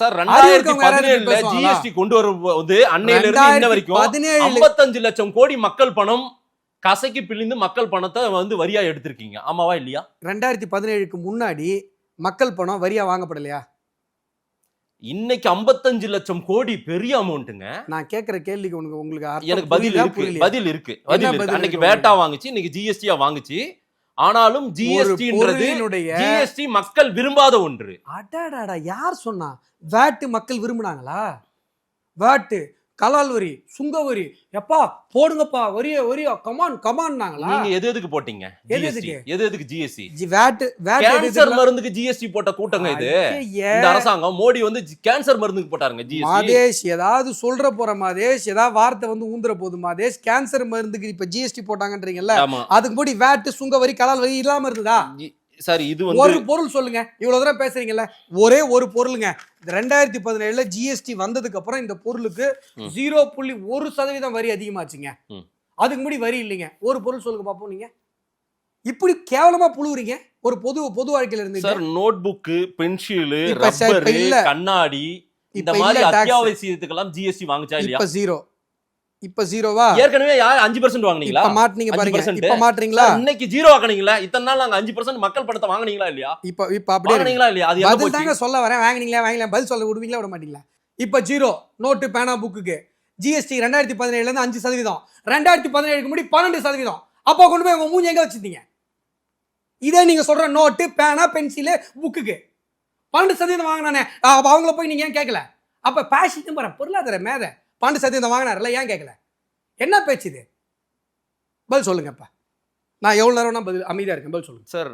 Sir 2017 GST கொண்டு வரும்போது அன்னையில இருந்து இன்ன வரைக்கும் 55 லட்சம் கோடி மக்கள் பணம் கசக்கி பிழிந்து மக்கள் பணத்தை வரியா எடுத்திருக்கீங்க, ஆமாவா இல்லையா? 2017க்கு முன்னாடி மக்கள் பணம் வரியா வாங்கப்படலையா? இன்னைக்கு 55 லட்சம் கோடி பெரிய அமௌண்ட்ங்க. நான் கேக்குற கேள்விக்கு உங்களுக்கு எனக்கு பதில் இருக்கு. அன்னைக்கு வேட்டா வாங்குச்சு, இன்னைக்கு ஜிஎஸ்டியா வாங்குச்சு. ஆனாலும் ஜிஎஸ்டி மக்கள் விரும்பாத ஒன்று. அடாடாடா, யார் சொன்னா வேட் மக்கள் விரும்பினாங்களா? வேட், கலால் வரி, சுங்க வரி, எப்பா போடுங்கப்பா வரிய கமான் கமான்னாங்களா? நீங்க எதுக்கு போட்டீங்க எதுக்கு ஜிஎஸ்டி? வேட் கேன்சர் மருந்துக்கு ஜிஎஸ்டி போட்ட கூட்டங்க இது. இந்த அரசாங்கம் மோடி கேன்சர் மருந்துக்கு போட்டாருங்க ஜிஎஸ்டி. மாதேஷ் ஏதாவது சொல்ற போற மாதேஷ், ஏதாவது வார்த்தை ஊந்துற போது மாதேஷ், கேன்சர் மருந்துக்கு இப்ப ஜிஎஸ்டி போட்டாங்கன்றீங்கல்ல, அதுக்கு முன்னாடி வேட், சுங்க வரி, கலால் வரி இல்லாம இருந்ததா? சார் இது ஒரு பொருள் சொல்லுங்க, இவ்வளவு தூரம் பேசுறீங்கல்ல, ஒரே ஒரு பொருளுங்க. 2017 ஜிஎஸ்டி வந்ததுக்கு அப்புறம் இந்த பொருளுக்கு 0.1% வரி அதிகமாச்சுங்க. அதுக்கு முன்னாடி வரி இல்லைங்க. ஒரு பொருள் சொல்லுங்க பாப்போம். நீங்க இப்படி கேவலமா புழுவுறீங்க ஒரு பொது வாழ்க்கையில இருந்து. Sir notebook, pencil, rubber, கண்ணாடி, இந்த மாதிரி அத்தியாவசியத்துக்கெல்லாம் ஜிஎஸ்டி வாங்குச்சா இல்லையா? இப்ப ஜீரோவா? ஏற்கனவே 5% வாங்குனீங்களா? இப்ப மாட்டீங்க பாருங்க. இப்ப மாட்றீங்களா? இன்னைக்கு ஜீரோ ஆக்குனீங்களா? இத்தனை நாள் நாங்க 5% மக்கள் பணத்தை வாங்குனீங்களா இல்லையா? இப்ப அப்படியே வாங்குனீங்களா இல்லையா? அது என்ன பதில் தாங்க சொல்ல வரேன். வாங்குனீங்களா பதில் சொல்ல விடுவீங்களா விட மாட்டீங்களா? இப்ப ஜீரோ நோட்டு, பேனா, புக்குக்கு ஜிஎஸ்டி 2017ல இருந்து 5%, 2017க்கு முன்னாடி 12%. அப்போ கொண்டு போய் உங்க மூஞ்சி எங்க வச்சிருந்தீங்க? இதே நீங்க சொல்ற நோட்டு, பேனா, பென்சில், புக்குக்கு 12% வாங்கினானே, அவங்கள போய் நீங்க ஏன் கேட்கல? அப்ப பேசிட்டு போற பொருளாதார மேத 12% வாங்கினார்ல, ஏன் கேட்கல? என்ன பேச்சு இது? பதில் சொல்லுங்கப்பா. நான் எவ்வளவு நேரம்னா பதில் அமைதியா இருக்கேன், பதில் சொல்லுங்க சார்.